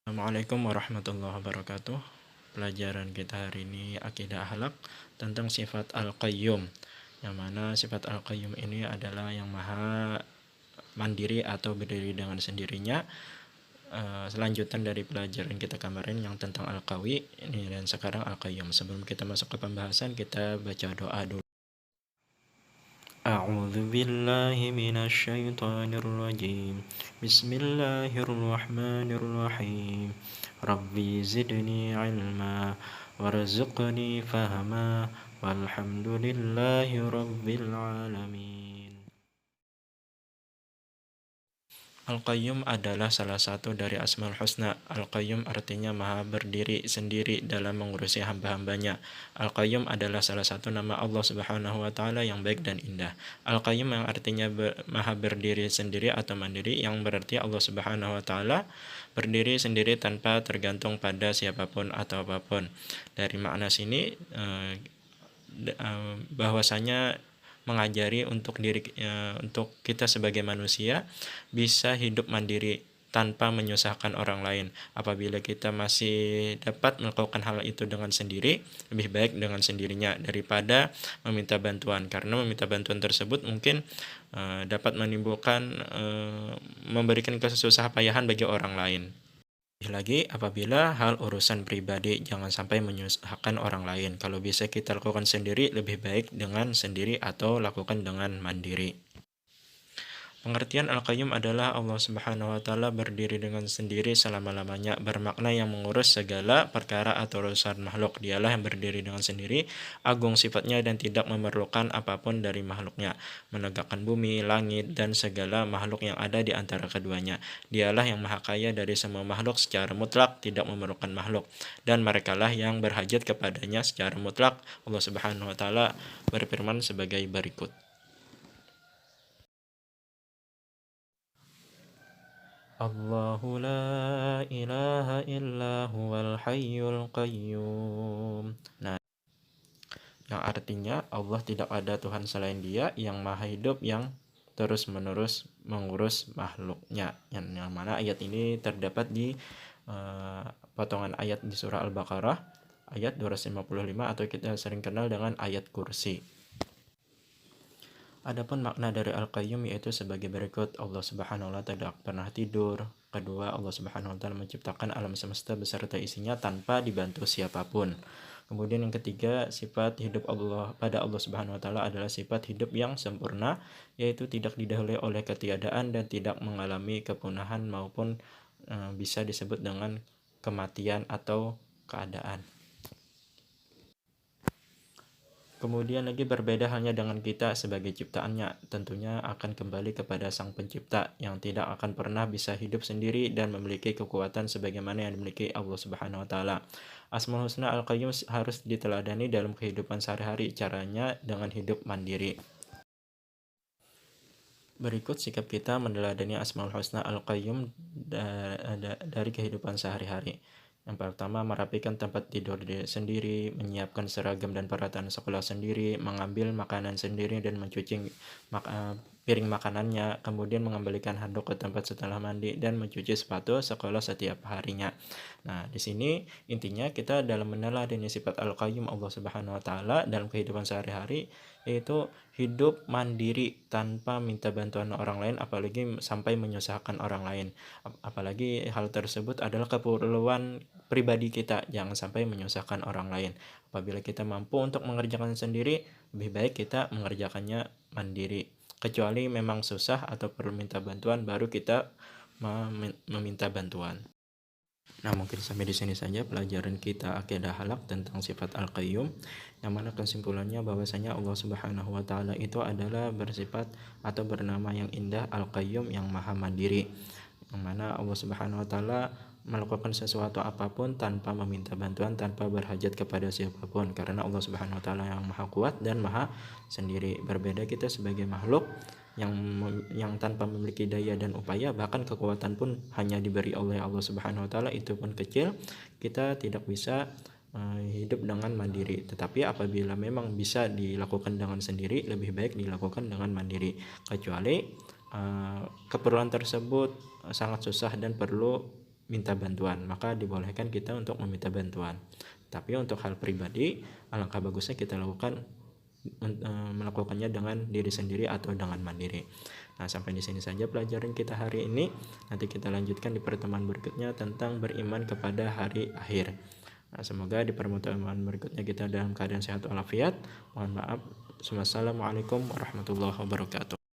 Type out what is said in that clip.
Assalamualaikum warahmatullahi wabarakatuh. Pelajaran kita hari ini akidah akhlak tentang sifat al-qayyum, yang mana sifat al-qayyum ini adalah yang maha mandiri atau berdiri dengan sendirinya. Selanjutan dari pelajaran kita kemarin yang tentang al-qawi ini, dan sekarang al-qayyum. Sebelum kita masuk ke pembahasan, kita baca doa dulu. A'udzu billahi minasy syaithanir rajim. Bismillahirrahmanirrahim. Rabbi zidni ilma warzuqni fahma walhamdulillahi rabbil alamin. Al-Qayyum adalah salah satu dari Asmaul Husna. Al-Qayyum artinya maha berdiri sendiri dalam mengurusi hamba-hambanya. Al-Qayyum adalah salah satu nama Allah Subhanahu wa Ta'ala yang baik dan indah. Al-Qayyum yang artinya maha berdiri sendiri atau mandiri, yang berarti Allah Subhanahu wa Ta'ala berdiri sendiri tanpa tergantung pada siapapun atau apapun. Dari makna sini bahwasanya mengajari untuk untuk kita sebagai manusia bisa hidup mandiri tanpa menyusahkan orang lain. Apabila kita masih dapat melakukan hal itu dengan sendiri, lebih baik dengan sendirinya daripada meminta bantuan, karena meminta bantuan tersebut mungkin dapat menimbulkan memberikan kesusah payahan bagi orang lain. Lagi, apabila hal urusan pribadi jangan sampai menyusahkan orang lain. Kalau bisa kita lakukan sendiri, lebih baik dengan sendiri atau lakukan dengan mandiri. Pengertian Al-Qayyum adalah Allah Subhanahu wa Ta'ala berdiri dengan sendiri selama-lamanya, bermakna yang mengurus segala perkara atau urusan makhluk. Dialah yang berdiri dengan sendiri, agung sifatnya dan tidak memerlukan apapun dari makhluknya, menegakkan bumi, langit, dan segala makhluk yang ada di antara keduanya. Dialah yang maha kaya dari semua makhluk secara mutlak, tidak memerlukan makhluk, dan merekalah yang berhajat kepadanya secara mutlak. Allah Subhanahu wa Ta'ala berfirman sebagai berikut. Allahu la ilaha illa huwal hayyul qayyum. Nah, yang artinya Allah tidak ada Tuhan selain Dia yang maha hidup, yang terus-menerus mengurus makhluknya. Yang mana ayat ini terdapat di potongan ayat di surah Al-Baqarah ayat 255, atau kita sering kenal dengan ayat kursi. Adapun makna dari Al-Qayyum yaitu sebagai berikut. Allah Subhanahu wa Ta'ala tidak pernah tidur. Kedua, Allah Subhanahu wa Ta'ala menciptakan alam semesta beserta isinya tanpa dibantu siapapun. Kemudian yang ketiga, sifat hidup Allah pada Allah Subhanahu wa Ta'ala adalah sifat hidup yang sempurna, yaitu tidak didahului oleh ketiadaan dan tidak mengalami kepunahan maupun bisa disebut dengan kematian atau keadaan. Kemudian lagi, berbeda halnya dengan kita sebagai ciptaannya, tentunya akan kembali kepada Sang Pencipta yang tidak akan pernah bisa hidup sendiri dan memiliki kekuatan sebagaimana yang dimiliki Allah Subhanahu wa Ta'ala. Asmaul Husna Al-Qayyum harus diteladani dalam kehidupan sehari-hari, caranya dengan hidup mandiri. Berikut sikap kita meneladani Asmaul Husna Al-Qayyum dari kehidupan sehari-hari. Yang pertama, merapikan tempat tidur sendiri, menyiapkan seragam dan peralatan sekolah sendiri, mengambil makanan sendiri dan mencuci piring makanannya, kemudian mengembalikan handuk ke tempat setelah mandi, dan mencuci sepatu sekolah setiap harinya. Nah, di sini intinya kita dalam meneladani sifat Al-Qayyum Allah Subhanahu wa Ta'ala dalam kehidupan sehari-hari, yaitu hidup mandiri tanpa minta bantuan orang lain, apalagi sampai menyusahkan orang lain. Apalagi hal tersebut adalah keperluan pribadi kita, jangan sampai menyusahkan orang lain. Apabila kita mampu untuk mengerjakan sendiri, lebih baik kita mengerjakannya mandiri. Kecuali memang susah atau perlu minta bantuan, baru kita meminta bantuan. Nah, mungkin sampai di sini saja pelajaran kita akidah halak tentang sifat Al-Qayyum, yang mana kesimpulannya bahwasanya Allah Subhanahu wa Ta'ala itu adalah bersifat atau bernama yang indah Al-Qayyum, yang maha mandiri, yang mana Allah Subhanahu wa Ta'ala melakukan sesuatu apapun tanpa meminta bantuan, tanpa berhajat kepada siapapun, karena Allah Subhanahu wa Ta'ala yang maha kuat dan maha sendiri. Berbeda kita sebagai makhluk yang tanpa memiliki daya dan upaya, bahkan kekuatan pun hanya diberi oleh Allah Subhanahu wa Ta'ala, itu pun kecil, kita tidak bisa hidup dengan mandiri. Tetapi apabila memang bisa dilakukan dengan sendiri, lebih baik dilakukan dengan mandiri, kecuali keperluan tersebut sangat susah dan perlu minta bantuan, maka dibolehkan kita untuk meminta bantuan. Tapi untuk hal pribadi, alangkah bagusnya kita melakukannya dengan diri sendiri atau dengan mandiri. Nah, sampai di sini saja pelajaran kita hari ini. Nanti kita lanjutkan di pertemuan berikutnya tentang beriman kepada hari akhir. Nah, semoga di pertemuan berikutnya kita dalam keadaan sehat walafiat. Mohon maaf. Wassalamualaikum warahmatullahi wabarakatuh.